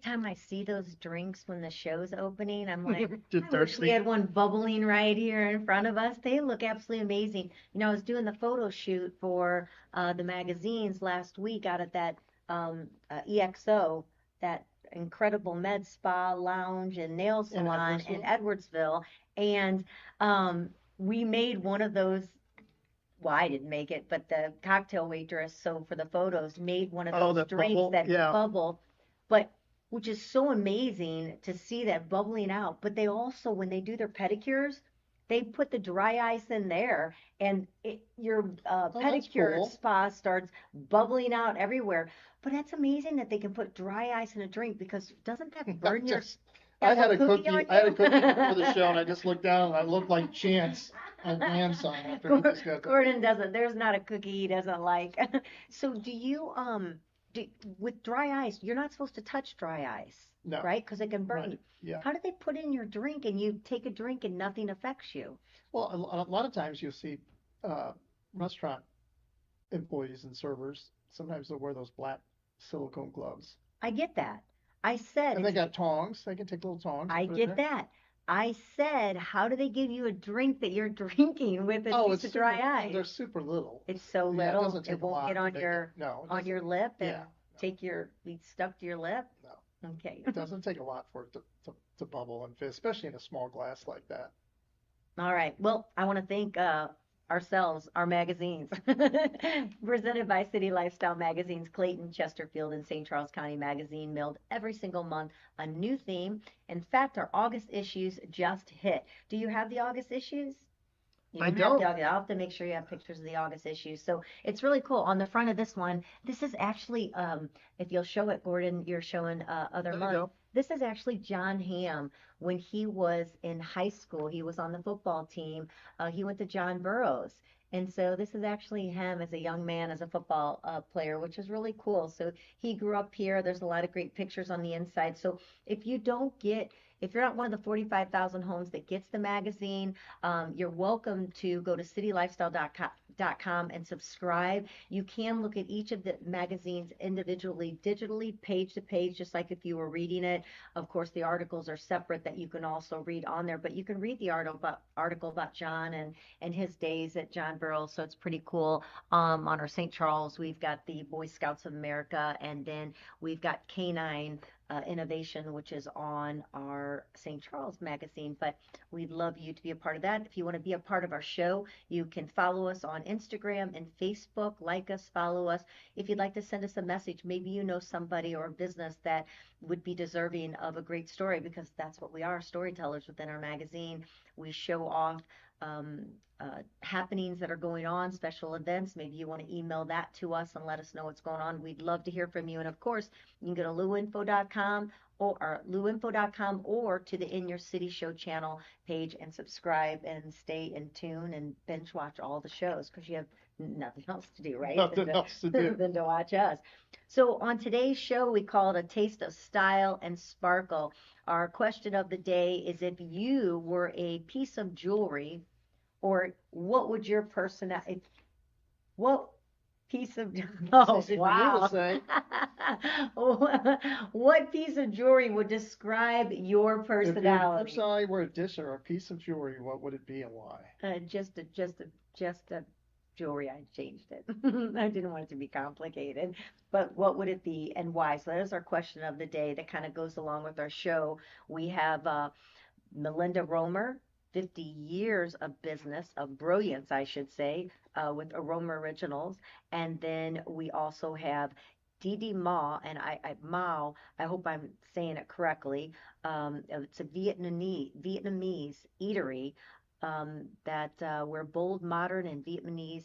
time I see those drinks when the show's opening, I'm like, Just I wish we thirsty. had one bubbling right here in front of us. They look absolutely amazing. I was doing the photo shoot for the magazines last week out at that EXO, that incredible med spa lounge and nail In salon in Edwardsville. Edwardsville. And um, we made one of those. Well, I didn't make it, but the cocktail waitress, so for the photos, made one of Oh, those that drinks bubble. that Yeah. bubble, but which is so amazing to see that bubbling out. But they also, when they do their pedicures, they put the dry ice in there, and your Oh, that's pedicure cool. spa starts bubbling out everywhere. But that's amazing that they can put dry ice in a drink because doesn't that I burn your just, I have a had a cookie cookie. on I had a you? cookie before the show, and I just looked down, and I looked like Chance on hand sign after he just got the. Gordon doesn't. There's not a cookie he doesn't like. So do you do, with dry ice? You're not supposed to touch dry ice, No, right? Because it can burn right. you. Yeah. How do they put in your drink and you take a drink and nothing affects you? Well, a lot of times you'll see uh, restaurant employees and servers. Sometimes they'll wear those black silicone gloves, I get that. I said and they it's. got tongs. They can take little tongs and I put it in get there. that. I said, how do they give you a drink that you're drinking with a Oh, piece it's of super. dry They're ice? super little. It's so Yeah, it little, doesn't it take a won't get lot to make it. No, it on doesn't. your lip and Yeah, no, take your be stuck to your lip. no. Okay. It doesn't take a lot for it to bubble and fit, especially in a small glass like that. All right. Well, I want to thank ourselves, our magazines, presented by City Lifestyle Magazines, Clayton, Chesterfield, and St. Charles County Magazine, mailed every single month a new theme. In fact, our August issues just hit. Do you have the August issues? You I don't have the don't. August. I'll have to make sure you have pictures of the August issues. So it's really cool. On the front of this one, this is actually, if you'll show it, Gordon, you're showing other There you months. go. This is actually John Hamm when he was in high school. He was on the football team. He went to John Burroughs. And so this is actually him as a young man, as a football player, which is really cool. So he grew up here. There's a lot of great pictures on the inside. So if you don't get, if you're not one of the 45,000 homes that gets the magazine, you're welcome to go to citylifestyle.com and subscribe. You can look at each of the magazines individually, digitally, page to page, just like if you were reading it. Of course, the articles are separate that you can also read on there, but you can read the article about John and his days at John Burroughs. So it's pretty cool. On our St. Charles, we've got the Boy Scouts of America, and then we've got Canine Innovation, which is on our St. Charles magazine. But we'd love you to be a part of that. If you want to be a part of our show, you can follow us on Instagram and Facebook, like us, follow us. If you'd like to send us a message, maybe you know somebody or a business that would be deserving of a great story, because that's what we are, storytellers within our magazine. We show off um, happenings that are going on, special events. Maybe you want to email that to us and let us know what's going on. We'd love to hear from you. And of course, you can go to luinfo.com or to the In Your City Show channel page and subscribe and stay in tune and binge watch all the shows because you have nothing else to do, right? Nothing else to do. Than to watch us. So on today's show, we call it A Taste of Style and Sparkle. Our question of the day is, if you were a piece of jewelry, or what would your personality, what piece of, It's oh, easy for you to wow. say. What piece of jewelry would describe your If your personality? personality were a dish or a piece of jewelry, what would it be and why? Just a jewelry. I changed it. I didn't want it to be complicated, but what would it be and why? So that is our question of the day that kind of goes along with our show. We have Melinda Roemer, 50 years of business, of brilliance, I should say, with Roemer Originals. And then we also have DD Mau, and Mau, I hope I'm saying it correctly. It's a Vietnamese eatery that we're bold, modern, and Vietnamese.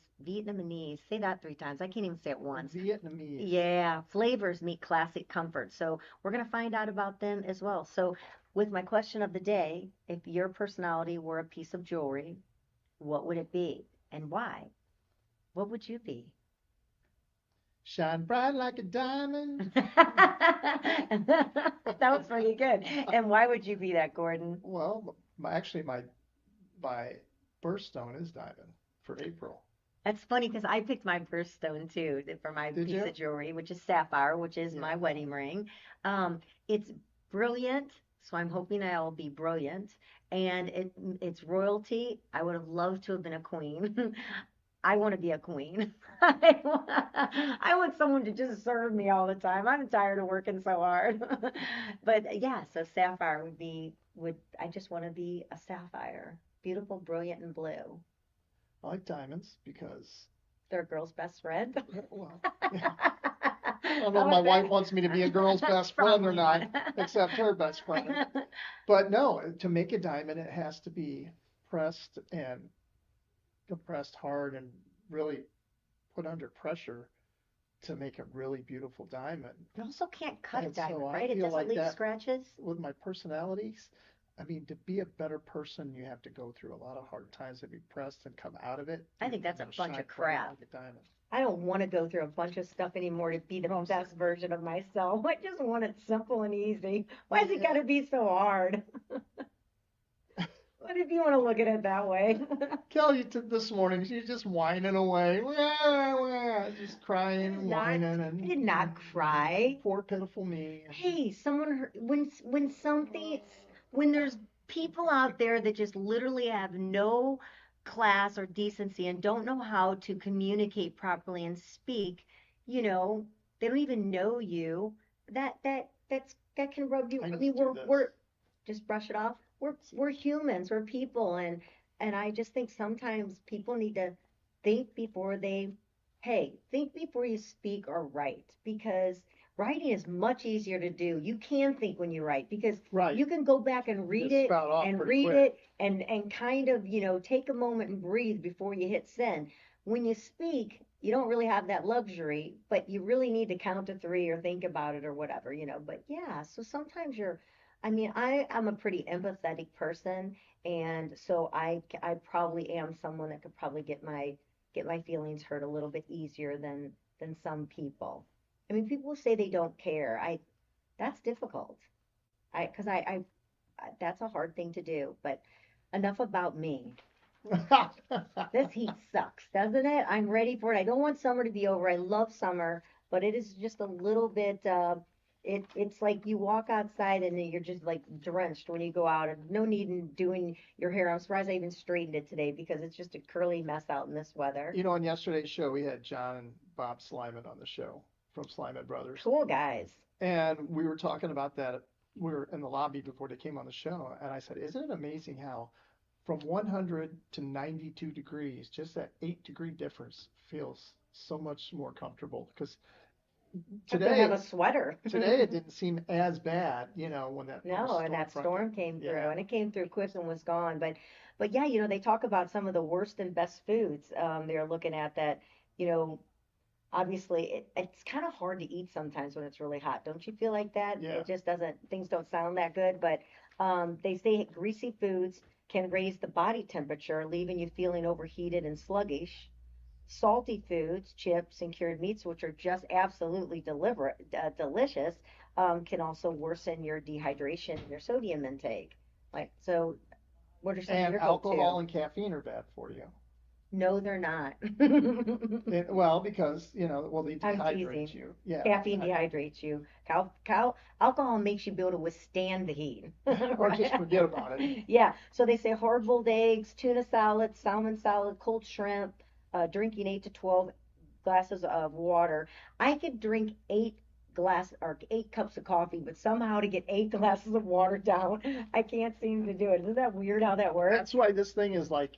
Say that three times. I can't even say it once. Vietnamese. Yeah, flavors meet classic comfort. So we're going to find out about them as well. So with my question of the day, if your personality were a piece of jewelry, what would it be and why? What would you be? Shine bright like a diamond. That was pretty good. And why would you be that, Gordon? Well, actually, my birthstone is diamond for April. That's funny because I picked my birthstone too for my Did piece you? of jewelry, which is sapphire, which is Yeah. my wedding ring. It's brilliant, so I'm hoping I'll be brilliant. And it's royalty. I would have loved to have been a queen. I want to be a queen. I want someone to just serve me all the time. I'm tired of working so hard. But yeah, so sapphire would I just want to be a sapphire. Beautiful, brilliant, and blue. I like diamonds because, They're a girl's best friend. well, yeah. I don't know if How my about wife wants me to be a girl's that? best friend or Probably not, not. except her best friend. But no, to make a diamond, it has to be pressed and compressed hard and really put under pressure to make a really beautiful diamond. You also can't cut a And so diamond, I right? It feel doesn't like leave that scratches. with my personalities, I mean, to be a better person, you have to go through a lot of hard times to be pressed and come out of it. I think that's a You'll bunch shine of bright crap. like a diamond. I don't want to go through a bunch of stuff anymore to be the No, I'm best saying, version of myself. I just want it simple and easy. Why's it got yeah. to be so hard? What if you want to look at it that way? Kelly this morning, she's just whining away, wah, wah, just I crying did and not, whining, I and did not cry. poor pitiful me. Hey, when there's people out there that just literally have no class or decency and don't know how to communicate properly and speak, you know, they don't even know you. That can rub you. I I just mean, do we're this. just brush it off. We're humans, we're people, and I just think sometimes people need to think before they, hey, think before you speak or write, because writing is much easier to do. You can think when you write because Right. you can go back and You just spout off pretty quick. and kind of, take a moment and breathe before you hit send. When you speak, you don't really have that luxury, but you really need to count to three or think about it or whatever. But yeah, so sometimes I mean, I am a pretty empathetic person, and so I probably am someone that could probably get my feelings hurt a little bit easier than some people. I mean, people say they don't care. That's difficult. Because that's a hard thing to do. But enough about me. This heat sucks, doesn't it? I'm ready for it. I don't want summer to be over. I love summer, but it is just a little bit. It's like you walk outside and you're just like drenched when you go out, and no need in doing your hair. I'm surprised I even straightened it today because it's just a curly mess out in this weather. You know, on yesterday's show, we had John and Bob Slyman on the show from Slyman Brothers. Cool guys. And we were talking about that. We were in the lobby before they came on the show. And I said, isn't it amazing how from 100 to 92 degrees, just that 8-degree difference feels so much more comfortable? Because Have to have today, a sweater. today it didn't seem as bad, when that No, first and storm that front came. storm came through, Yeah. and it came through quick and was gone. But yeah, they talk about some of the worst and best foods. They're looking at that, you know, obviously it's kind of hard to eat sometimes when it's really hot. Don't you feel like that? Yeah. It just doesn't, things don't sound that good. But they say greasy foods can raise the body temperature, leaving you feeling overheated and sluggish. Salty foods, chips, and cured meats, which are just absolutely delicious, can also worsen your dehydration and your sodium intake. Like, so what are some of And your alcohol go-to? and caffeine are bad for you. No, they're not. Well, because, well, they I'm dehydrate teasing. you. Yeah. Caffeine dehydrates you. Alcohol makes you be able to withstand the heat. Or just Right? forget about it. Yeah. So they say hard-boiled eggs, tuna salad, salmon salad, cold shrimp, drinking 8 to 12 glasses of water. I could drink 8 cups of coffee, but somehow to get 8 glasses of water down, I can't seem to do it. Isn't that weird how that works? That's why this thing is like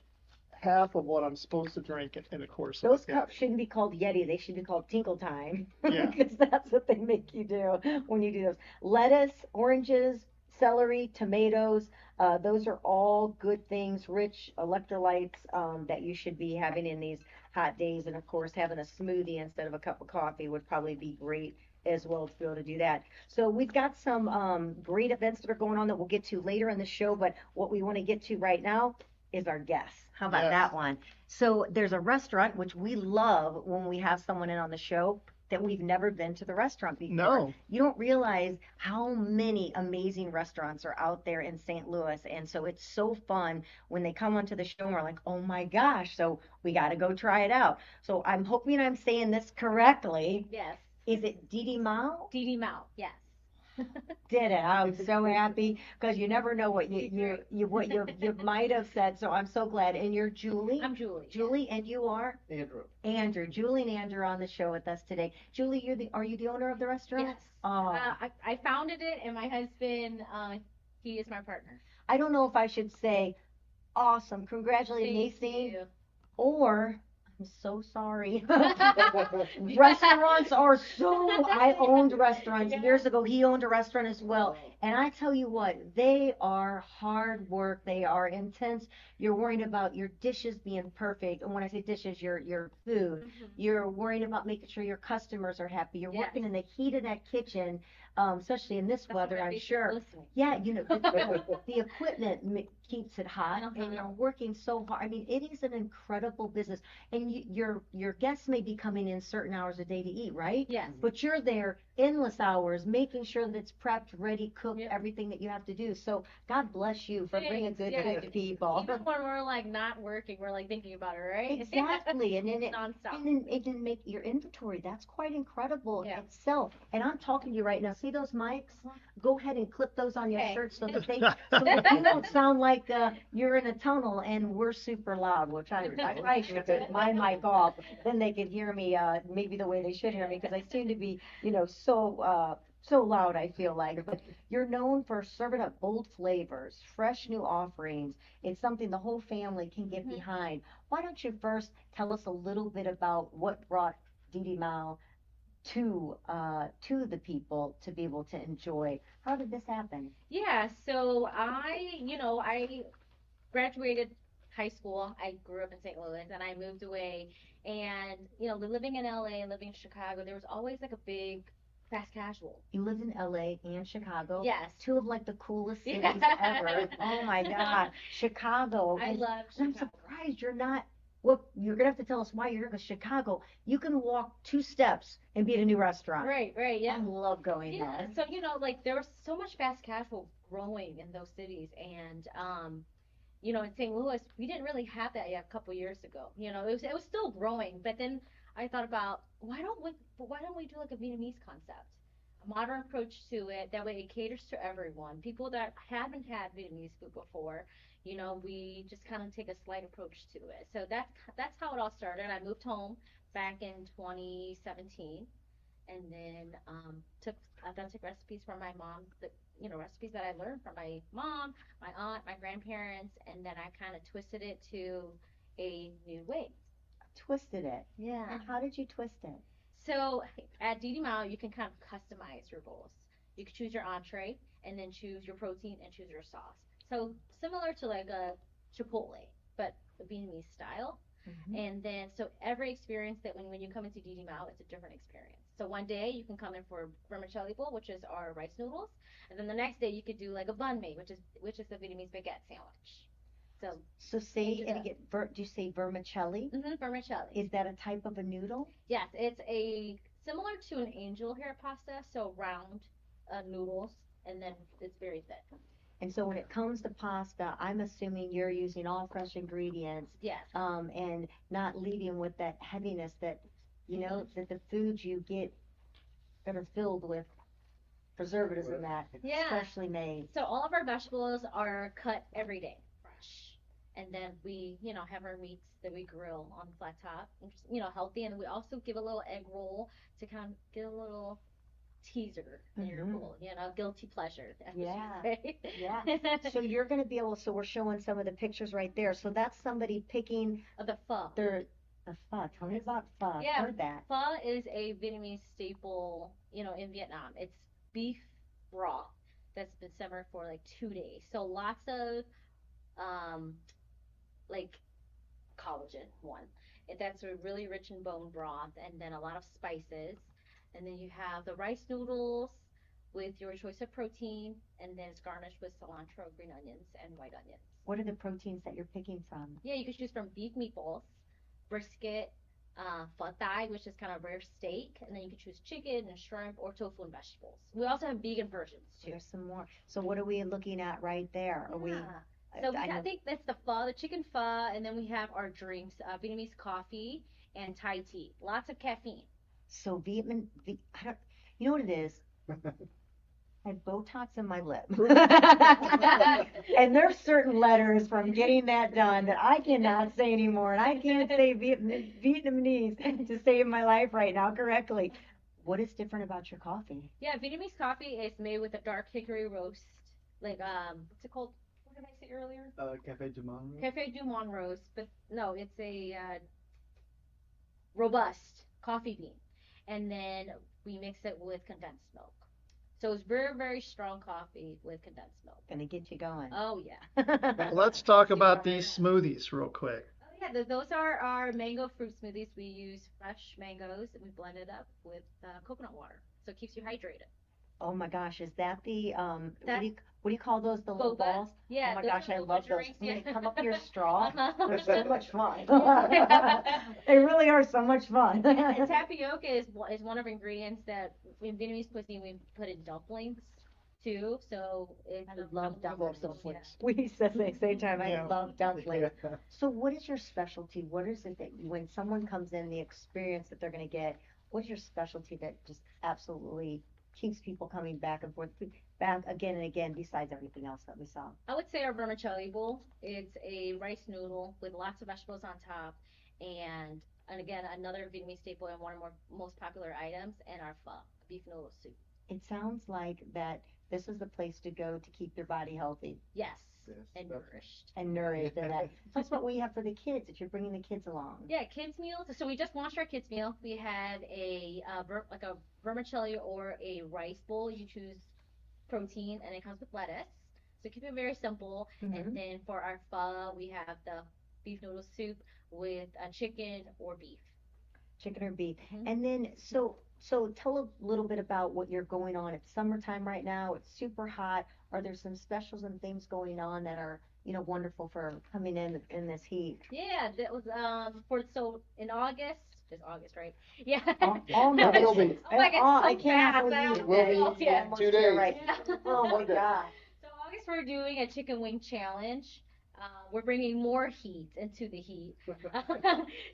half of what I'm supposed to drink in a course of a Those day. cups shouldn't be called Yeti. They should be called Tinkle Time Yeah. because that's what they make you do when you do those. Lettuce, oranges, celery, tomatoes. Those are all good things, rich electrolytes that you should be having in these hot days. And of course, having a smoothie instead of a cup of coffee would probably be great as well to be able to do that. So we've got some great events that are going on that we'll get to later in the show. But what we want to get to right now is our guests. How about Yes. that one? So there's a restaurant which we love when we have someone in on the show. that we've never been to the restaurant before. No. You don't realize how many amazing restaurants are out there in St. Louis. And so it's so fun when they come onto the show and we're like, oh my gosh, so we got to go try it out. So I'm hoping I'm saying this correctly. Yes. Is it DD Mau? DD Mau, yes. Did it. I'm so happy because you never know what you might have said. So I'm so glad. And you're Julie. I'm Julie. Julie, and you are Andrew. Andrew. Julie and Andrew are on the show with us today. Julie, are you the owner of the restaurant? Yes. Oh. I founded it, and my husband, he is my partner. I don't know if I should say awesome, congratulations, Thank you. or I'm so sorry. Restaurants are so, I owned restaurants years ago. He owned a restaurant as well. And I tell you what, they are hard work. They are intense. You're worrying about your dishes being perfect. And when I say dishes, your food. Mm-hmm. You're worrying about making sure your customers are happy. You're Yes. working in the heat of that kitchen, especially in this That's weather, what I'm they sure. listening. Yeah, the equipment keeps it hot, and you're working so hard. I mean, it is an incredible business, and your guests may be coming in certain hours a day to eat, right? Yes. But you're there endless hours, making sure that it's prepped, ready, cooked, Yep. everything that you have to do. So God bless you for bringing Thanks, good yeah. food to people. Even when we're like not working, we're like thinking about it, right? Exactly, and then Nonstop. and then it didn't make your inventory. That's quite incredible Yeah. itself. And I'm talking to you right now. See those mics? Go ahead and clip those on your Okay. shirt so that you don't sound like you're in a tunnel and we're super loud. Which I probably should put my mic off. Then they could hear me maybe the way they should hear me because I seem to be so loud. I feel like. But you're known for serving up bold flavors, fresh new offerings. It's something the whole family can get Mhm. behind. Why don't you first tell us a little bit about what brought DD Mau to the people to be able to enjoy? How did this happen? Yeah, so I graduated high school. I grew up in St. Louis and I moved away. And, living in LA and living in Chicago, there was always like a big fast casual. You lived in LA and Chicago. Yes. Two of like the coolest cities Yeah. ever. Oh my God. Chicago. I love And I'm Chicago. surprised you're not. Well, you're gonna have to tell us why you're in Chicago. You can walk 2 steps and be at a new restaurant. Right, yeah. I love going Yeah, there. so like there was so much fast casual growing in those cities, and in St. Louis we didn't really have that yet a couple years ago. It was still growing, but then I thought about why don't we do like a Vietnamese concept, a modern approach to it. That way it caters to everyone, people that haven't had Vietnamese food before. We just kind of take a slight approach to it. So that's how it all started. I moved home back in 2017. And then took authentic recipes from my mom, recipes that I learned from my mom, my aunt, my grandparents, and then I kind of twisted it to a new way. Twisted it. Yeah. And how did you twist it? So at DD Mau, you can kind of customize your bowls. You can choose your entree and then choose your protein and choose your sauce. So similar to like a Chipotle, but the Vietnamese style. Mm-hmm. And then, so every experience that when you come into DD Mau, it's a different experience. So one day you can come in for vermicelli bowl, which is our rice noodles, and then the next day you could do like a bánh mì, which is the Vietnamese baguette sandwich. So say and again, do you say vermicelli? Vermicelli. Is that a type of a noodle? Yes, it's similar to an angel hair pasta, so round noodles, and then it's very thick. And so when it comes to pasta, I'm assuming you're using all fresh ingredients. Yes. And not leaving with that heaviness that, that the foods you get that are filled with preservatives in that, Yeah. freshly made. So all of our vegetables are cut every day, fresh. And then we, have our meats that we grill on the flat top, healthy. And we also give a little egg roll to kind of get a little teaser in your bowl, guilty pleasure. Yeah. Yeah. So you're going to be able, so we're showing some of the pictures right there. So that's somebody picking The pho. the pho. Tell me about pho. Yeah. I've heard that. Pho is a Vietnamese staple, in Vietnam. It's beef broth that's been simmered for like 2 days. So lots of, like collagen, one. That's a really rich in bone broth, and then a lot of spices. And then you have the rice noodles with your choice of protein, and then it's garnished with cilantro, green onions, and white onions. What are the proteins that you're picking from? Yeah, you can choose from beef meatballs, brisket, pho thai, which is kind of rare steak, and then you can choose chicken and shrimp or tofu and vegetables. We also have vegan versions too. There's some more. So what are we looking at right there? Are we? Yeah. So I I know. think that's the pho, the chicken pho, and then we have our drinks, Vietnamese coffee and Thai tea. Lots of caffeine. So I don't. You know what it is? I have Botox in my lip. And there's certain letters from getting that done that I cannot say anymore. And I can't say Vietnamese to save my life right now correctly. What is different about your coffee? Yeah, Vietnamese coffee is made with a dark hickory roast, like what's it called? What did I say earlier? Cafe du Monde. Cafe du Monde roast, but no, it's a robust coffee bean, and then we mix it with condensed milk. So it's very, very strong coffee with condensed milk. Gonna get you going. Oh yeah. Well, let's talk about these smoothies real quick. Oh yeah, those are our mango fruit smoothies. We use fresh mangoes and we blend it up with coconut water, so it keeps you hydrated. Oh my gosh, is that the That what do you call those? The little boba. balls? Yeah, Oh my those gosh, are I boba love those. drinks. When Yeah. they come up your straw, they're so Uh-huh. much fun. Yeah. They really are so much fun. And tapioca is one of the ingredients that in Vietnamese cuisine we put in dumplings too. So it's I a love combination. dumplings. We said the same time. I Yeah. love dumplings. So, what is your specialty? What is it that when someone comes in, the experience that they're going to get? What's your specialty that just absolutely keeps people coming back and forth, back again and again? Besides everything else that we saw. I would say our vermicelli bowl. It's a rice noodle with lots of vegetables on top, and again another Vietnamese staple and one of our most popular items, and our pho, beef noodle soup. It sounds like that this is the place to go to keep your body healthy Yes, Yes, and that's- nourished. and nourished. And that. That's what we have for the kids. If you're bringing the kids along. Yeah, kids meals. So we just launched our kids meal. We had a like a vermicelli or a rice bowl. You choose protein, and it comes with lettuce. So keep it very simple. Mhm. And then for our pho, we have the beef noodle soup with chicken or beef. Chicken or beef. Mhm. And then so tell a little bit about what you're going on. It's summertime right now. It's super hot. Are there some specials and things going on that are, wonderful for coming in this heat? Yeah, that was for so in August. It's August, right? Yeah. Almost. It will be. Oh my God, I so cannot fast. believe It will that. be Yeah. in 2 days. Right. Yeah. Oh my God. So August we're doing a chicken wing challenge. We're bringing more heat into the heat.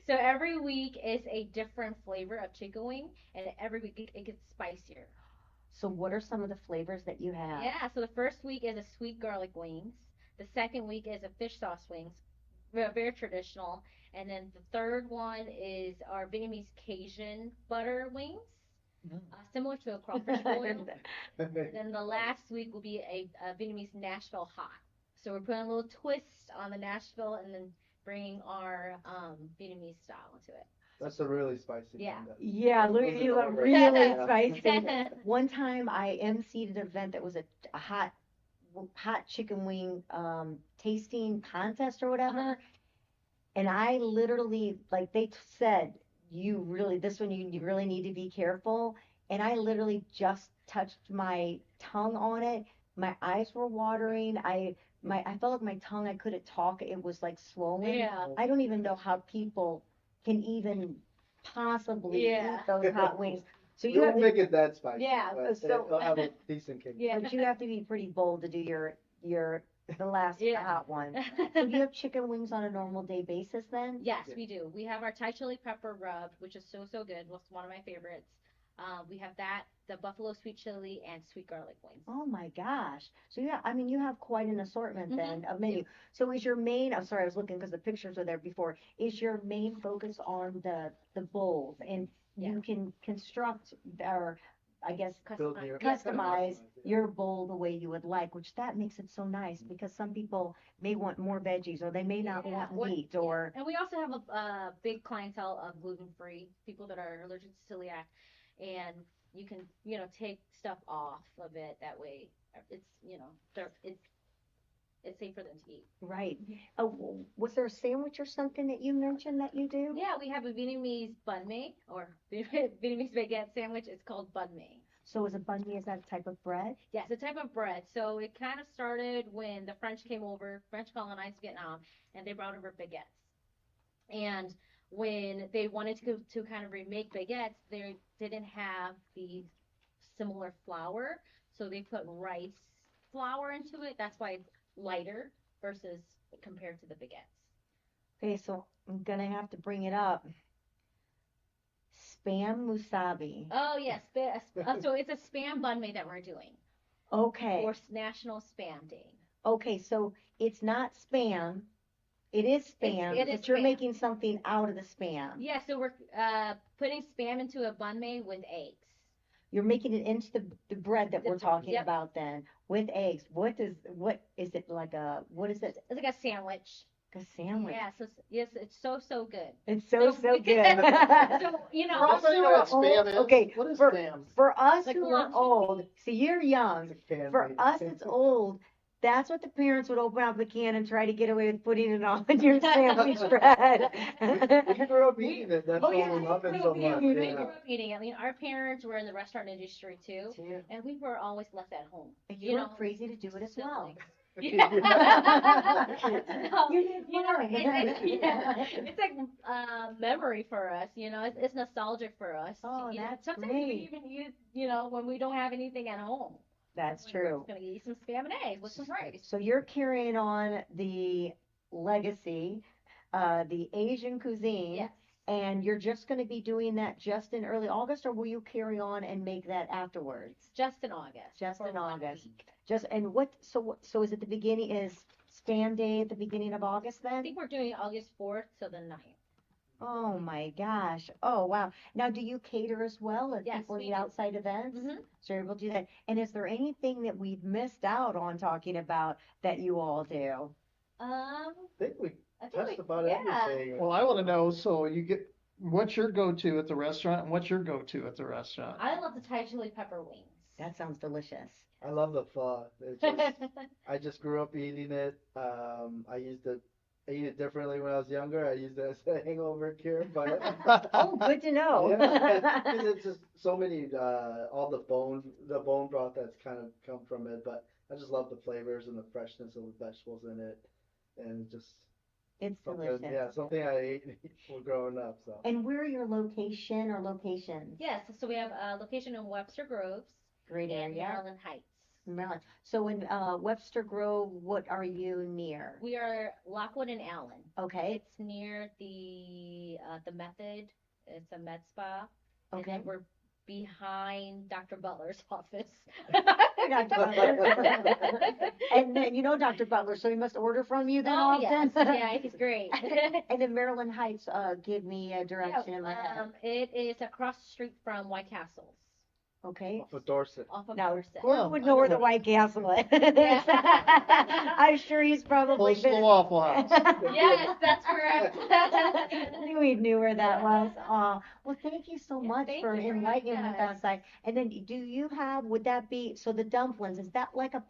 So every week is a different flavor of chicken wing, and every week it gets spicier. So what are some of the flavors that you have? Yeah. So the first week is a sweet garlic wings. The second week is a fish sauce wings, very, very traditional. And then the third one is our Vietnamese Cajun butter wings, similar to a crawfish boil. Then the last week will be a Vietnamese Nashville hot. So we're putting a little twist on the Nashville and then bringing our Vietnamese style into it. That's a really spicy Yeah. one. That- Yeah, look, Those are you the look ones really right spicy. Yeah. One time I emceed an event that was a hot chicken wing tasting contest or whatever. Uh-huh. And I literally, like they said, this one you really need to be careful. And I literally just touched my tongue on it. My eyes were watering. I felt like my tongue, I couldn't talk. It was like swollen. Yeah. I don't even know how people can even possibly Yeah. eat those hot wings. So You you have won't to, make it that spicy. Yeah, But so- it'll have a decent kick. Yeah. but you have to be pretty bold to do the last Yeah. hot one. So do you have chicken wings on a normal day basis then? Yes, Yeah. we do. We have our Thai chili pepper rub, which is so, so good. It's one of my favorites. We have that, the buffalo sweet chili, and sweet garlic wings. Oh my gosh. So yeah, I mean, you have quite an assortment then Mhm. of menu. So is your main, I'm sorry, I was looking because the pictures were there before. Is your main focus on the bowls and Yeah. you can construct or I guess Build your- customize your bowl the way you would like, which that makes it so nice because some people may want more veggies or they may not Yeah, want meat or And we also have a big clientele of gluten-free people that are allergic to celiac, and you can, take stuff off of it. That way, it's, it's safe for them to eat. right. Was there a sandwich or something that you mentioned that you do? Yeah, we have a Vietnamese bánh mì or Vietnamese baguette sandwich. It's called bánh mì. So is a banh mi, is that a type of bread? Yes, a type of bread. So it kind of started when the French came over, French colonized Vietnam, and they brought over baguettes. And when they wanted to kind of remake baguettes, they didn't have the similar flour, so they put rice flour into it. That's why it's lighter versus compared to the baguettes. Okay, so I'm gonna have to bring it up. Spam musabi. Oh yes, so it's a spam bun made that we're doing Okay. for National Spam Day. Okay, so it's not spam. It is spam, it is but you're spam. making something out of the spam. Yeah, so we're putting spam into a bun made with eggs. You're making it into the bread that we're talking Yep. about then with eggs. What is it like what is it? It's like a sandwich. A sandwich. Yeah, so yes, it's so good. It's so good. So, Does For us anybody who know are what spam old, is? okay, What is for, spam? for us Like who are lunch old, meat? see, you're young. It's a can For made. us, it's old. That's what the parents would open up the can and try to get away with putting it on your sandwich bread. We grew up eating it. That's Oh, why yeah, we love it we so grew up much. eating We it. grew Yeah. up eating it. I mean, our parents were in the restaurant industry too, and we were always left at home. And you were crazy to do it as well. Yeah. No, You did you know, fine. it's like memory for us. You know, it's nostalgic for us. Oh, You know, that's sometimes great. we even eat it, you know, when we don't have anything at home. That's We're true. just gonna eat some spam and eggs with some rice. So you're carrying on the legacy, the Asian cuisine. Yes. And you're just going to be doing that just in early August, or will you carry on and make that afterwards? Just in August. Just for in 1 August. week. So is it the beginning, is Spam Day at the beginning of August I then? think we're doing August 4th to the 9th. Oh my gosh. Oh wow. Now do you cater as well if Yes, people we need do. outside events? Mhm. So you're able to do that. And is there anything that we've missed out on talking about that you all do? I think we I think touched about yeah. everything. Well, I want to know, so you get, what's your go-to at the restaurant and what's your go-to at the restaurant? I love the Thai chili pepper wings. That sounds delicious. I love the pho. It's just, I just grew up eating it. I eat it differently when I was younger. I used it as a hangover cure, but Oh, good to know. yeah, 'cause it's just so many all the bone broth that's kind of come from it. But I just love the flavors and the freshness of the vegetables in it, and just It's something, delicious. yeah, something I ate when growing up. So And where are your location or locations? Yes, so we have a location in Webster Groves Great and area. Maryland Heights. Maryland. So in Webster Grove, what are you near? We are Lockwood and Allen. Okay. It's near the Method. It's a med spa. And Okay. then we're behind Dr. Butler's office. Dr. Butler. And then you know Dr. Butler, so he must order from you then Oh yes, often. yeah, he's great. And then Maryland Heights, give me a direction in my head. It is across the street from White Castles, Okay. off of Dorset. off of Now, Dorset. Gordon would I know where know the where- White Castle is. Yeah. I'm sure he's probably Close to the been. Waffle House. Yes, that's correct. I knew he knew where that was. Well, thank you so Yeah, much thank for you for enlightening having us us. on site. And then do you have, would that be, so the dumplings, is that like a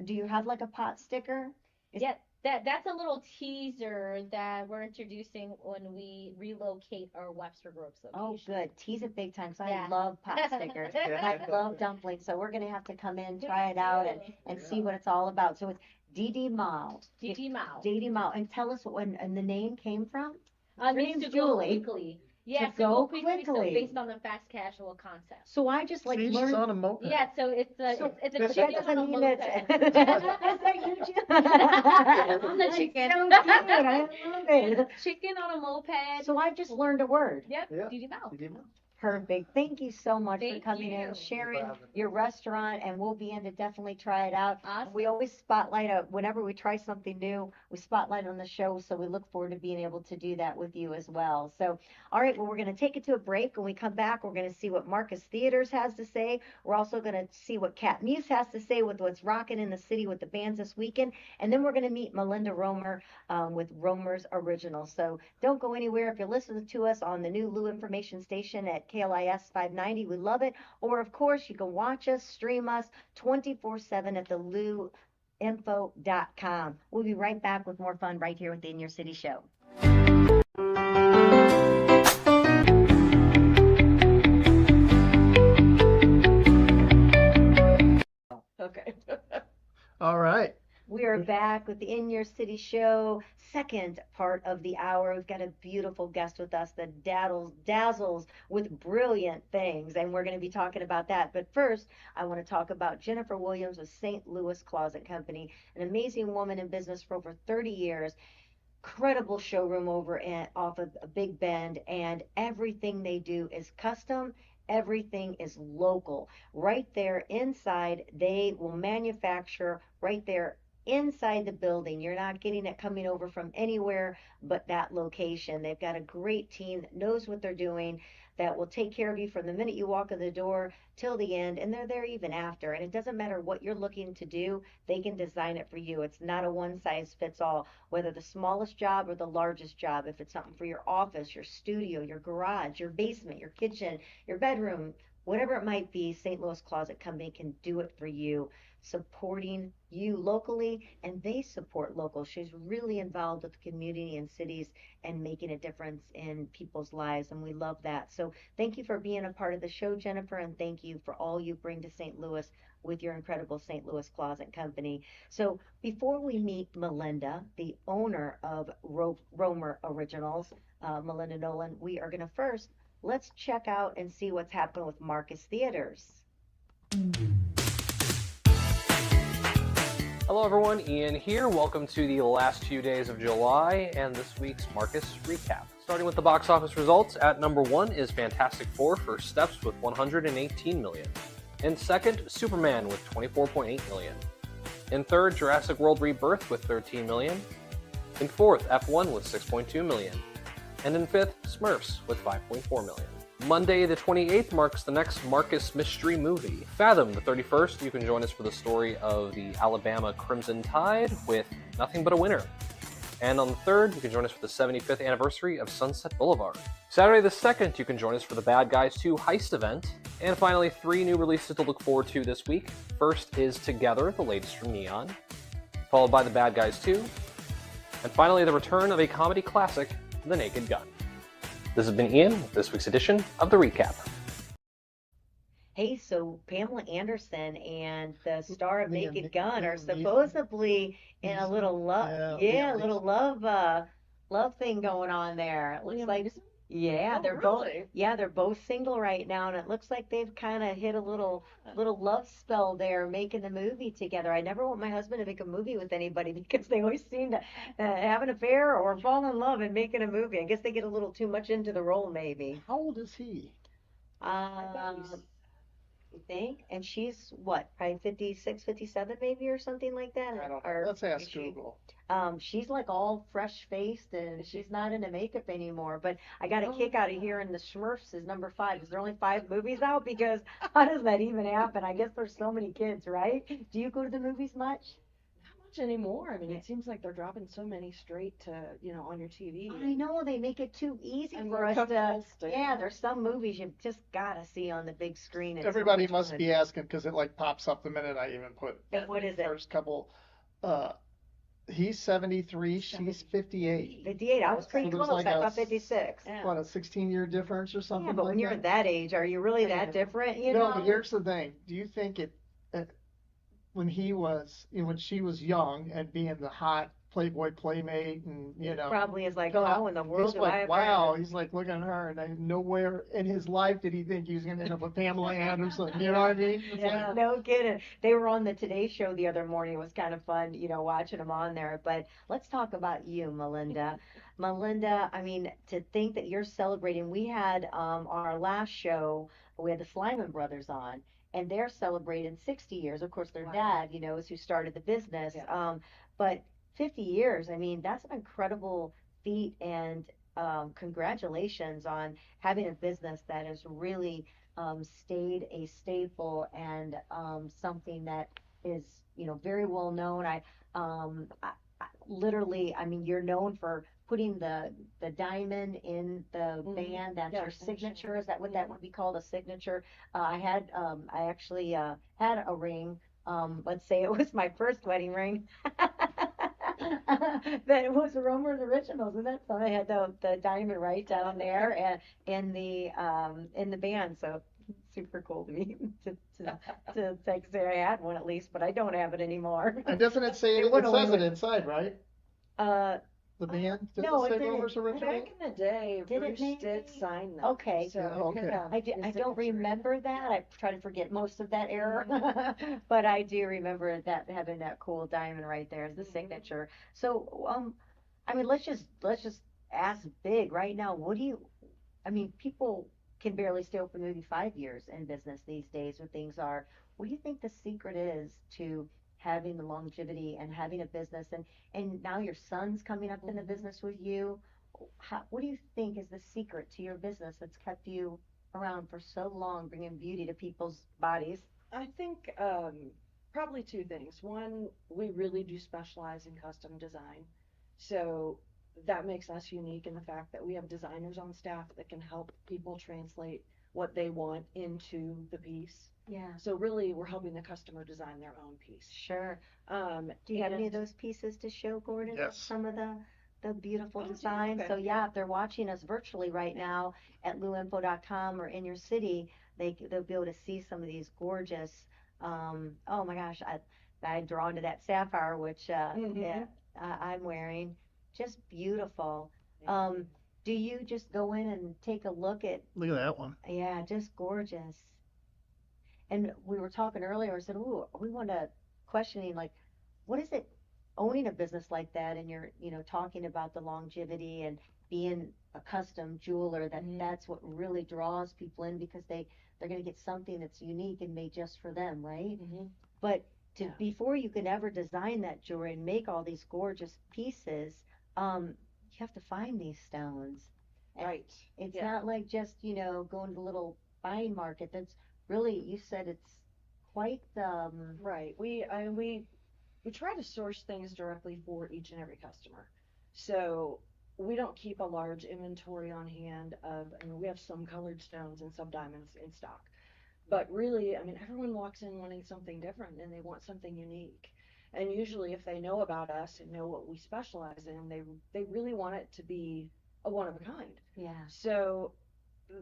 do you have like a pot sticker? Yeah, that's a little teaser that we're introducing when we relocate our Webster Groves Oh, location. good. Tease it big time. 'Cause I Yeah. love pot stickers. And I love dumplings. So we're going to have to come in, try it Thank out, you. and see what it's all about. So it's DD Mau. DD Mau. DD Mau. And tell us when and the name came from? Your name's name's to go Julie. quickly. Yeah, To go go quickly. So quickly. based on the fast casual concept. So I just like See, she's learned. on a moped. Yeah, so it's a So it's a that chicken doesn't on a mean moped. that's. Is that you, Jim? I'm the chicken. So cute. I love it. Chicken on a moped. So I just learned a word. Yep, Yeah. DD Mau. Perfect. Thank you so much for Thank coming in, you. sharing having me. your restaurant, and we'll be in to definitely try it out. Awesome. We always spotlight whenever we try something new, we spotlight on the show, so we look forward to being able to do that with you as well. So, all right, well, we're going to take it to a break. When we come back, we're going to see what Marcus Theaters has to say. We're also going to see what Cat Muse has to say with what's rocking in the city with the bands this weekend. And then we're going to meet Melinda Roemer with Roemer's Originals. So don't go anywhere. If you're listening to us on the new Lou information station at KLIS 590, we love it. Or, of course, you can watch us, stream us 24/7 at the louinfo.com. We'll be right back with more fun right here within your city show. Okay. All right. We are back with the In Your City show, second part of the hour. We've got a beautiful guest with us that dazzles with brilliant things, and we're going to be talking about that. But first, I want to talk about Jennifer Williams with St. Louis Closet Company, an amazing woman in business for over 30 years. Incredible showroom over off of Big Bend, and everything they do is custom. Everything is local. Right there inside, they will manufacture right there inside the building. You're not getting it coming over from anywhere but that location. They've got a great team that knows what they're doing, that will take care of you from the minute you walk in the door till the end, and they're there even after. And it doesn't matter what you're looking to do, they can design it for you. It's not a one size fits all, whether the smallest job or the largest job. If it's something for your office, your studio, your garage, your basement, your kitchen, your bedroom, whatever it might be, St. Louis Closet Company can do it for you, supporting you locally, and they support local. She's really involved with the community and cities and making a difference in people's lives, and we love that. So thank you for being a part of the show, Jennifer, and thank you for all you bring to St. Louis with your incredible St. Louis Closet Company. So before we meet Melinda, the owner of Roemer Originals, Melinda Nolan, we are going to first, let's check out and see what's happened with Marcus Theaters. Hello everyone, Ian here. Welcome to the last few days of July and this week's Marcus recap. Starting with the box office results, at number 1 is Fantastic Four: First Steps with $118 million. In second, Superman with $24.8 million. In third, Jurassic World Rebirth with $13 million. In fourth, F1 with $6.2 million. And in fifth, Smurfs with $5.4 million. Monday the 28th marks the next Marcus mystery movie. Fathom the 31st, you can join us for the story of the Alabama Crimson Tide with Nothing But a Winner. And on the 3rd, you can join us for the 75th anniversary of Sunset Boulevard. Saturday the 2nd, you can join us for the Bad Guys 2 Heist event. And finally, 3 new releases to look forward to this week. First is Together, the latest from Neon, followed by The Bad Guys 2, and finally the return of a comedy classic, The Naked Gun. This has been Ian with this week's edition of The Recap. Hey, so Pamela Anderson and the star of Liam Naked Gun are Neeson. supposedly in a little love, Yeah, a Liam little love thing going on there. It looks Liam like, Neeson? yeah, Oh, they're both, really? yeah, they're both single right now, and it looks like they've kind of hit a little love spell there, making the movie together. I never want my husband to make a movie with anybody because they always seem to have an affair or fall in love and making a movie. I guess they get a little too much into the role, maybe. How old is he? You think? And she's what, probably 56, 57 maybe or something like that? I don't know. Or Let's ask is she? Google. She's like all fresh faced and she's not into makeup anymore. But I got a kick out of hearing the Smurfs is number 5. Is there only 5 movies out? Because how does that even happen? I guess there's so many kids, right? Do you go to the movies much? Not much anymore. I mean, Yeah. it seems like they're dropping so many straight to, on your TV. I know they make it too easy And for more us to. comfortable to- Yeah, there's some movies you've just gotta see on the big screen. It's so Everybody much must fun. be asking because it like pops up the minute I even put And what is it? first couple. He's 73, she's 58. 58. I was pretty So there's close. like I a thought 56. Yeah. What, a 16-year difference or something Yeah, but like when you're that? at that age, are you really that different? You No, know? but here's the thing. Do you think when he was, when she was young and being the hot Playboy playmate and, Probably is like, oh, how in the world he's do I like, have wow, friends? he's like, look at her, and nowhere in his life did he think he was going to end up with Pamela Anderson. You know what I mean? It's Yeah, like, no kidding. They were on the Today Show the other morning. It was kind of fun, watching them on there. But let's talk about you, Melinda. Melinda, I mean, to think that you're celebrating. We had on our last show, we had the Slyman brothers on, and they're celebrating 60 years. Of course, their dad, is who started the business. Yeah. But 50 years, I mean, that's an incredible feat, and congratulations on having a business that has really stayed a staple and something that is, very well known. I literally, I mean, you're known for putting the diamond in the band. That's Yeah, your signature. signature. Is that what that would be called, a signature? I actually had a ring. Let's say it was my first wedding ring. That it was Roemer Originals, and that's I had the diamond right down there and in the band. So super cool to me to say I had one at least, but I don't have it anymore. And doesn't it say They it went away says it with it. inside, right? Uh, The band? Does no, it it say didn't. Roemer's Originals? Back in the day, Did it Bruce did maybe? sign them. Okay. So Yeah, okay. yeah, I his don't signature. remember that. I try to forget most of that era, but I do remember that having that cool diamond right there as the signature. So, I mean, let's just ask big right now. I mean, people can barely stay open maybe 5 years in business these days when things are. What do you think the secret is to having the longevity and having a business and now your son's coming up in the business with you? What do you think is the secret to your business that's kept you around for so long, bringing beauty to people's bodies? I think probably two things. One, we really do specialize in custom design. So that makes us unique in the fact that we have designers on staff that can help people translate what they want into the piece. Yeah, So really, we're helping the customer design their own piece. sure. Um, Do you have any of and those pieces to show, Gordon? Yes. Some of the beautiful Oh, do you? designs. Okay. So yeah, if they're watching us virtually right now at luinfo.com or in your city, they'll be able to see some of these gorgeous. Oh my gosh, I'm drawn to that sapphire, which yeah, I'm wearing. Just beautiful. Um, do you just go in and take a look at? Look at that one. Yeah, just gorgeous. And we were talking earlier. I said, "Ooh, we want to questioning like, what is it owning a business like that?" And you're, talking about the longevity and being a custom jeweler. That's what really draws people in because they're going to get something that's unique and made just for them, right? But Yeah. before you can ever design that jewelry and make all these gorgeous pieces, you have to find these stones. And Right. it's Yeah. not like just, going to the little buying market. That's really, you said it's quite, Right. We try to source things directly for each and every customer. So we don't keep a large inventory on hand of, I mean, we have some colored stones and some diamonds in stock. But really, I mean, everyone walks in wanting something different and they want something unique. And usually if they know about us and know what we specialize in, they really want it to be a one of a kind. yeah. So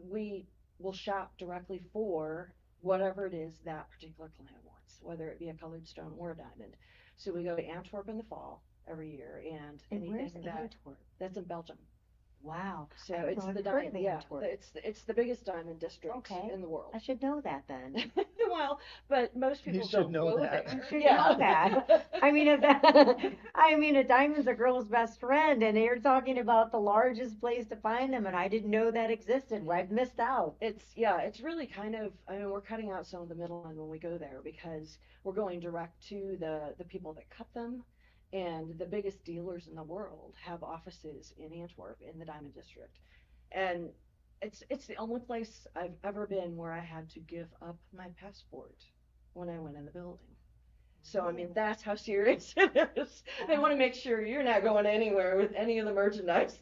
we will shop directly for whatever it is that particular client wants, whether it be a colored stone or a diamond. So we go to Antwerp in the fall every year, and And where's anything that Antwerp? that's in Belgium. Wow. So I don't it's know, the I've heard of diamond, yeah, Antwerp. it's the biggest diamond district Okay. in the world. I should know that then. Well, but most You people should don't know go that. there. I should Yeah. know that. I mean, a diamond's a girl's best friend, and you're talking about the largest place to find them, and I didn't know that existed. Well, I've missed out. It's really kind of, I mean, we're cutting out some of the middlemen when we go there because we're going direct to the people that cut them, and the biggest dealers in the world have offices in Antwerp in the Diamond District. And it's the only place I've ever been where I had to give up my passport when I went in the building. So I mean that's how serious it is. They want to make sure you're not going anywhere with any of the merchandise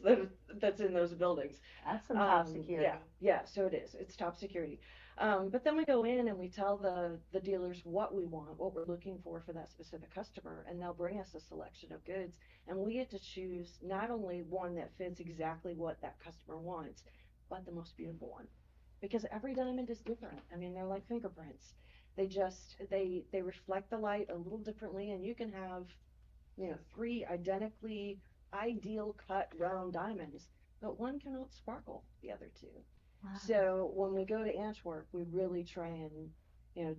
that's in those buildings. That's some top security. Yeah, so it is. It's top security. But then we go in and we tell the dealers what we want, what we're looking for that specific customer, and they'll bring us a selection of goods, and we get to choose not only one that fits exactly what that customer wants, but the most beautiful one. Because every diamond is different. I mean, they're like fingerprints. They reflect the light a little differently, and you can have, three identically ideal cut round diamonds, but one can outsparkle the other two. Wow. So when we go to Antwerp, we really try and,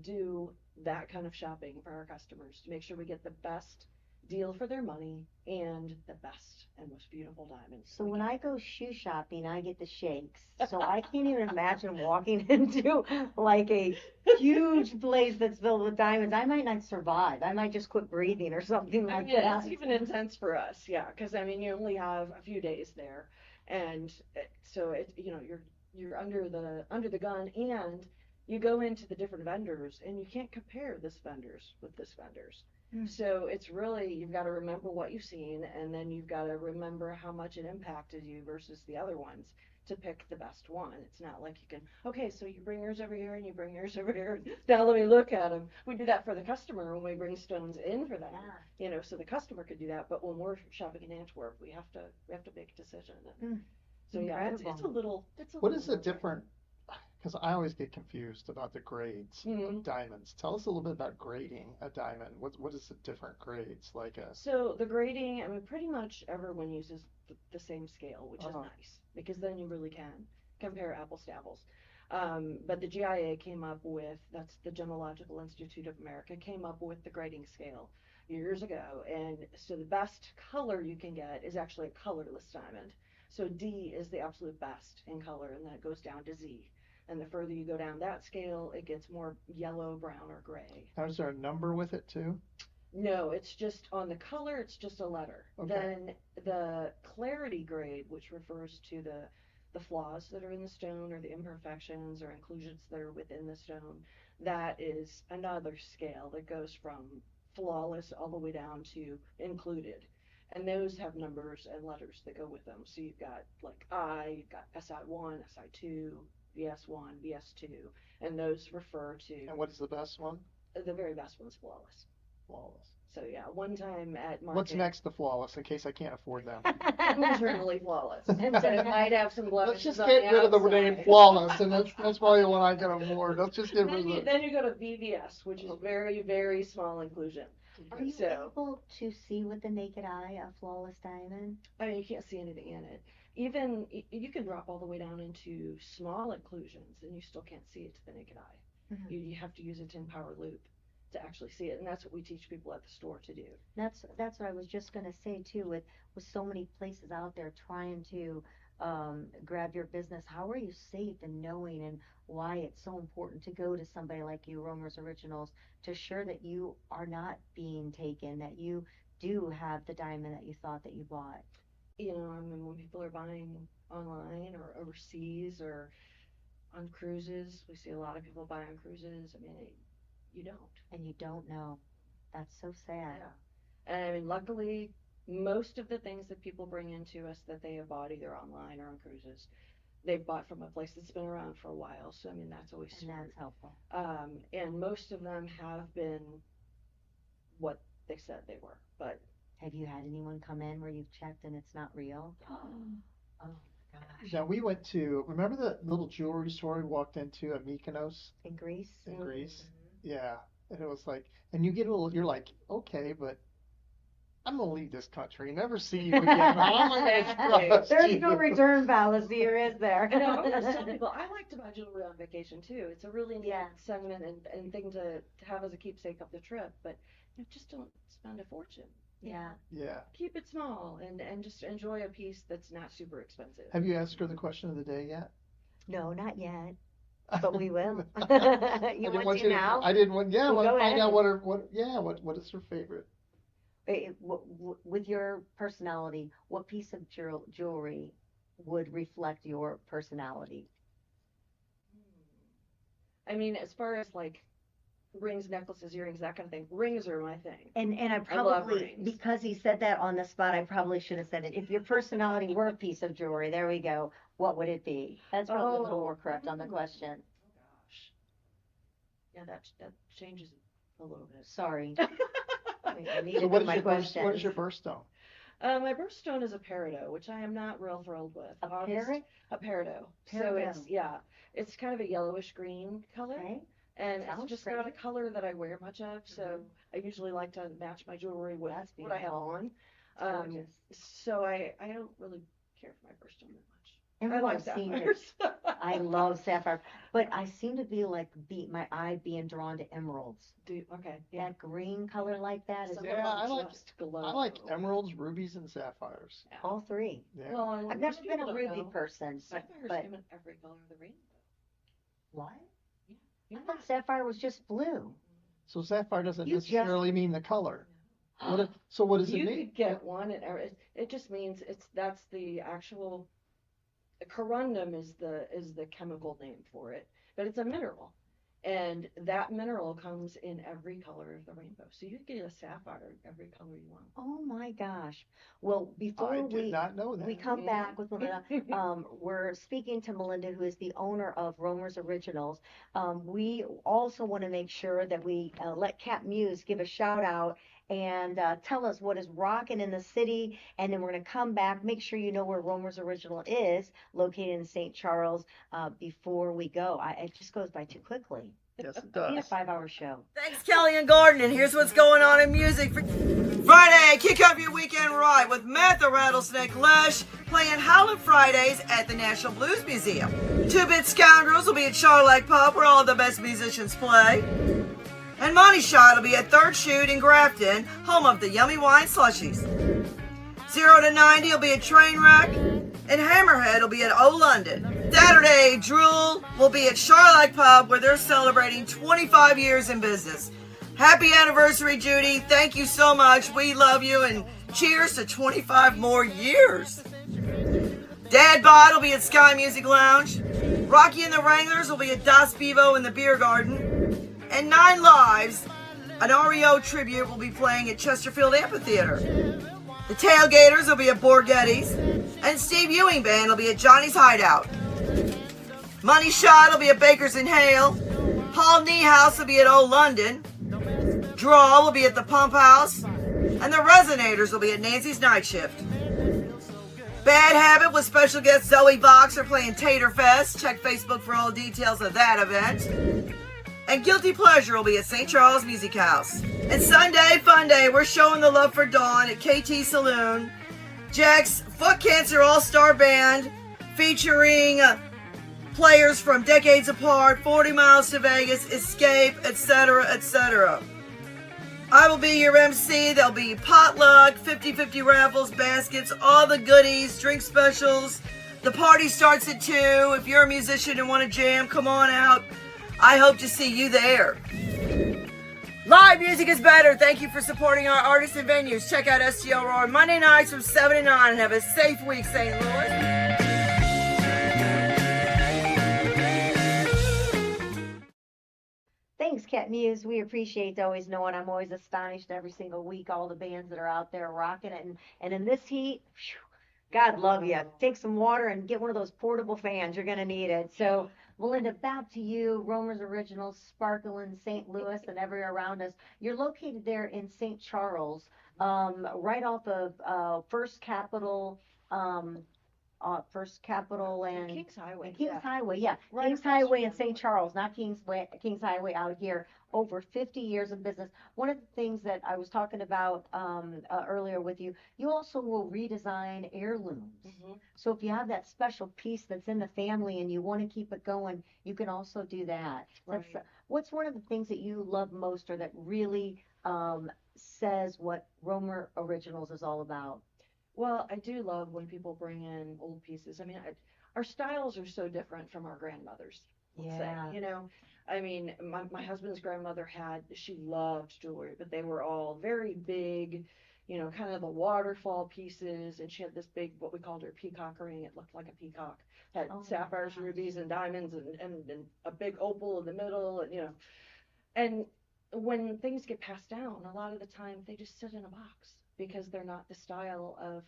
do that kind of shopping for our customers to make sure we get the best deal for their money and the best and most beautiful diamonds. So when I go shoe shopping, I get the shakes. So I can't even imagine walking into like a huge place that's filled with diamonds. I might not survive. I might just quit breathing or something I like mean, that. it's even intense for us, yeah, because I mean, you only have a few days there, and so you're under the gun, and you go into the different vendors, and you can't compare this vendors with this vendors. So it's really, you've got to remember what you've seen, and then you've got to remember how much it impacted you versus the other ones to pick the best one. It's not like you can, okay, so you bring yours over here and you bring yours over here. Now let me look at them. We do that for the customer when we bring stones in for them, so the customer could do that. But when we're shopping in Antwerp, we have to make a decision. So yeah, it's a little. What is the different? Because I always get confused about the grades Mhm. of diamonds. Tell us a little bit about grading a diamond. What is the different grades like a? So the grading, I mean, pretty much everyone uses the same scale, which is Uh-huh. nice because then you really can compare apples to apples. But the GIA came up with, that's the Gemological Institute of America, came up with the grading scale years ago. And so the best color you can get is actually a colorless diamond. So D is the absolute best in color, and then it goes down to Z. And the further you go down that scale, it gets more yellow, brown, or gray. Now, is there a number with it too? No, it's just on the color, it's just a letter. Okay. Then the clarity grade, which refers to the flaws that are in the stone or the imperfections or inclusions that are within the stone, that is another scale that goes from flawless all the way down to included. And those have numbers and letters that go with them. So you've got like you've got SI1, SI2, VS1, VS2, and those refer to And what is the best one? the very best one's flawless. Flawless. So yeah, one time at market. What's next to flawless in case I can't afford them? Internally flawless. So it might have some Let's blemishes just on get rid of the name outside. flawless, and that's probably the one I can afford. Let's just get rid of Then you go to VVS, which is very, very small inclusion. Are you So- able to see with the naked eye a flawless diamond? I mean, you can't see anything in it. Even you can drop all the way down into small inclusions, and you still can't see it to the naked eye. Mhm. You have to use a 10-power loop to actually see it, and that's what we teach people at the store to do. That's what I was just gonna say too. With so many places out there trying to grab your business, how are you safe in knowing and why it's so important to go to somebody like you, Roemer's Originals, to assure that you are not being taken, that you do have the diamond that you thought that you bought? You know, I mean, when people are buying online or overseas or on cruises, we see a lot of people buy on cruises. I mean, you don't. And you don't know. That's so sad. Yeah. And I mean, luckily, most of the things that people bring into us that they have bought either online or on cruises, they've bought from a place that's been around for a while. So I mean, that's always And smart. that's helpful. And most of them have been what they said they were. But Have you had anyone come in where you've checked and it's not real? Oh my gosh. Now we went to, remember the little jewelry store we walked into at Mykonos In Greece? in Greece? Yeah, and it was like, and you get a little, you're like, okay, but I'm gonna leave this country, never see you again. How am I gonna trust There's you? no return policy, or is there? you know, I tell people I like to buy jewelry on vacation too. It's a really neat Yeah. sentiment and thing to have as a keepsake of the trip. But you know, just don't spend a fortune. Yeah. Yeah. Keep it small and just enjoy a piece that's not super expensive. Have you asked her the question of the day yet? No, not yet. But we will. I You didn't want to now? I didn't want. Yeah, I Well, want to go find out ahead. what is her favorite. With your personality, what piece of jewelry would reflect your personality? I mean, as far as like rings, necklaces, earrings, that kind of thing, rings are my thing. And I I love probably, rings. because he said that on the spot, I probably should have said it. If your personality were a piece of jewelry, there we go. What would it be? That's probably a little more correct on the question. Oh gosh. Yeah, that changes a little bit. Sorry. I need So to what know is my your what is questions. your birthstone? My birthstone is a peridot, which I am not real thrilled with. A August- parrot? A peridot. So Peridot. it's kind of a yellowish green color. Okay. And Sounds it's just not a pretty. color that I wear much of, so I usually like to match my jewelry with That's what I have beautiful. on. It's gorgeous. So I don't really care for my birthstone that much. And I we've like all seen sapphires. I love sapphire, but I seem to be like my eye being drawn to emeralds. Okay, yeah. That green color like that is Some Yeah, of them I like- just glow. I like emeralds, rubies, and sapphires. all three. Yeah. Well, I've most never been people a don't ruby know. person, Sapphires but come in every color of the rainbow. what? You I know thought sapphire was just blue. So sapphire doesn't You just- necessarily mean the color. So what does it You mean? could get one, and it just means that's the actual. Corundum is the chemical name for it, but it's a mineral, and that mineral comes in every color of the rainbow. So you could get a sapphire in every color you want. Oh my gosh. Well, before I did we not know that. we come back with Melinda, we're speaking to Melinda, who is the owner of Roemer's Originals. We also want to make sure that we let Cat Muse give a shout out and tell us what is rocking in the city. And then we're going to come back. Make sure you know where Romer's Original is, located in St. Charles, before we go. It just goes by too quickly. Yes, it It'll be a does. 5-hour show. Thanks, Kelly and Gordon, and here's what's going on in music. Friday, kick off your weekend right with Martha Rattlesnake Lush playing Howlin' Fridays at the National Blues Museum. Two-Bit Scoundrels will be at Charlotte Pub, where all the best musicians play. And Money Shot will be at Third Shoot in Grafton, home of the Yummy Wine Slushies. 0 to 90 will be at Trainwreck, and Hammerhead will be at O London. Saturday, Drool will be at Charlotte Pub, where they're celebrating 25 years in business. Happy anniversary, Judy. Thank you so much. We love you, and cheers to 25 more years. Dad Bod will be at Sky Music Lounge. Rocky and the Wranglers will be at Das Bevo in the Beer Garden. And Nine Lives, an REO tribute, will be playing at Chesterfield Amphitheater. The Tailgaters will be at Borghetti's. And Steve Ewing Band will be at Johnny's Hideout. Money Shot will be at Baker's and Hale. Paul Niehaus will be at Old London. Draw will be at the Pump House. And the Resonators will be at Nancy's Night Shift. Bad Habit with special guest Zoe Vox are playing Tater Fest. Check Facebook for all details of that event. And Guilty Pleasure will be at St. Charles Music House. And Sunday, Fun Day, we're showing the love for Dawn at KT Saloon. Jack's Foot Cancer All-Star Band featuring players from Decades Apart, 40 Miles to Vegas, Escape, etc., etc. I will be your MC. There'll be potluck, 50-50 raffles, baskets, all the goodies, drink specials. The party starts at 2. If you're a musician and want to jam, come on out. I hope to see you there. Live music is better. Thank you for supporting our artists and venues. Check out STL Roar Monday nights from 7 to 9 and have a safe week, St. Louis. Thanks, Cat Muse. We appreciate always knowing. I'm always astonished every single week, all the bands that are out there rocking it. And in this heat, phew, God love you. Take some water and get one of those portable fans. You're going to need it. So, Melinda, back to you. Romer's Originals, sparkling St. Louis and everywhere around us. You're located there in St. Charles, right off of First Capital and Kings Highway. Kings Highway, yeah. Right Kings across from Highway in them. St. Charles, not Kings Highway out here. Over 50 years of business. One of the things that I was talking about earlier with you, you also will redesign heirlooms. Mm-hmm. So if you have that special piece that's in the family and you want to keep it going, you can also do that. Right. What's one of the things that you love most, or that really says what Roemer Originals is all about? Well, I do love when people bring in old pieces. I mean, our styles are so different from our grandmothers. Let's say, you know, I mean, my husband's grandmother she loved jewelry, but they were all very big, you know, kind of the waterfall pieces. And she had this big, what we called her peacock ring. It looked like a peacock, had sapphires, nice. rubies, and diamonds, and a big opal in the middle, and, you know, and when things get passed down, a lot of the time they just sit in a box because they're not the style of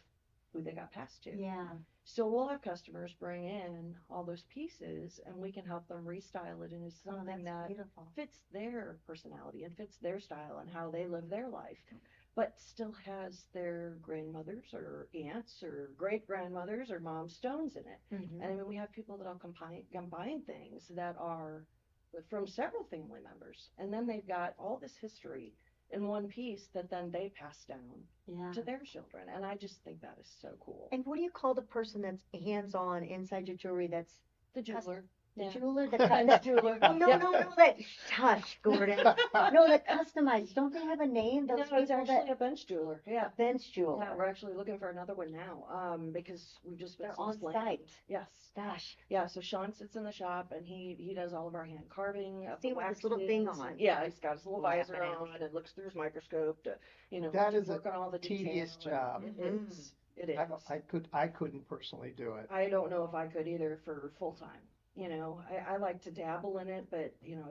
who they got passed to. Yeah. So we'll have customers bring in all those pieces, and we can help them restyle it into something that beautiful. fits their personality and fits their style and how they live their life, but still has their grandmothers or aunts or great grandmothers or mom's stones in it. Mm-hmm. And I mean, we have people that'll combine things that are from several family members, and then they've got all this history in one piece that then they pass down to their children. And I just think that is so cool. And what do you call the person that's hands-on inside your jewelry? That's The jeweler. the Yeah. jeweler? The jeweler. Oh, no, that, hush, Gordon. No, that customized. Don't they have a name? No, Those it's people actually that, a bench jeweler. Yeah. a bench jeweler. Yeah, we're actually looking for another one now, because we've just been They're so on slammed. site. Yes. Gosh. Yeah, so Sean sits in the shop and he does all of our hand carving. Of See, the with this little thing waxes. on. Yeah, he's got his little visor Laughing at on and looks through his microscope to, you know, That is a work on all the tedious detail. job. It Mhm. is. It is. I couldn't personally do it. I don't know if I could either for full time. You know, I like to dabble in it, but you know,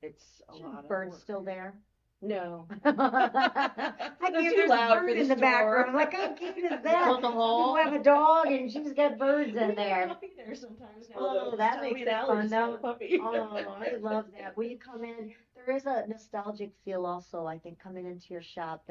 it's a lot of Bird's work. still there? No. I They're hear too there's loud a for bird the in the store. background. I'm like, how cute is that? Took 'em all. You have a dog and she's got birds in there. Puppy there sometimes now. Oh, though. that Tommy makes and it Allie fun, just had a though. puppy. Oh, I love that. Will you come in there is a nostalgic feel also, I think, coming into your shop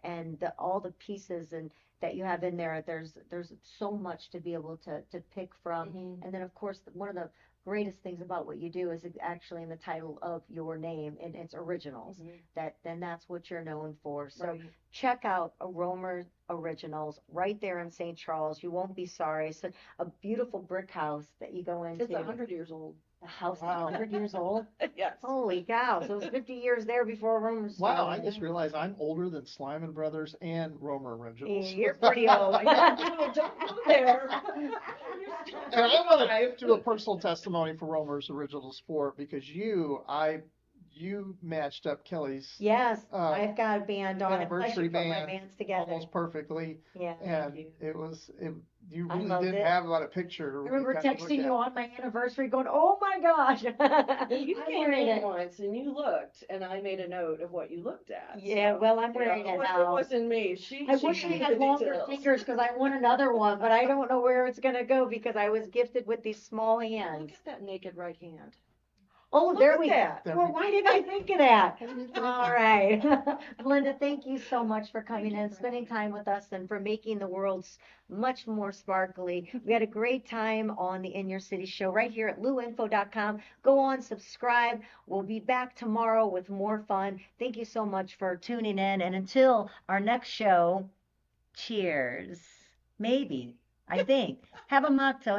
and all the pieces and that you have in there. There's so much to be able to pick from. Mhm. And then of course one of the greatest things about what you do is actually in the title of your name and it's originals. That's what you're known for. So Right. check out a Roemer Originals right there in St. Charles. You won't be sorry. So a beautiful brick house that you go into. It's 100 years old. The house is Wow. 100 years old. Yes. Holy cow! So it was 50 years there before Roemer's. Wow, I just realized I'm older than Slyman Brothers and Roemer Originals. You're pretty old. No, don't go there. And I want to do a personal testimony for Roemer's Original Sport because you matched up Kelly's Yes, Uh, I've got a band on. anniversary Put my band bands together. almost perfectly, Yeah. and you. you I really loved didn't it. have about a picture. I remember to kind of look texting at. you on my anniversary, going, "Oh my gosh!" You I'm came wearing in it. once and you looked, and I made a note of what you looked at. Yeah, well, I'm You wearing know, it it now. wasn't me. She I wish I gave had the longer details. fingers because I want another one, but I don't know where it's gonna go because I was gifted with these small Look hands. at that naked right hand. Oh, Look there at we that. There Well, we why didn't I think of that? What do you think? All right. Melinda, thank you so much for coming in, spending time with us, and for making the world much more sparkly. We had a great time on the In Your City show right here at luinfo.com. Go on, subscribe. We'll be back tomorrow with more fun. Thank you so much for tuning in. And until our next show, cheers. Maybe. I think. Have a mocktail.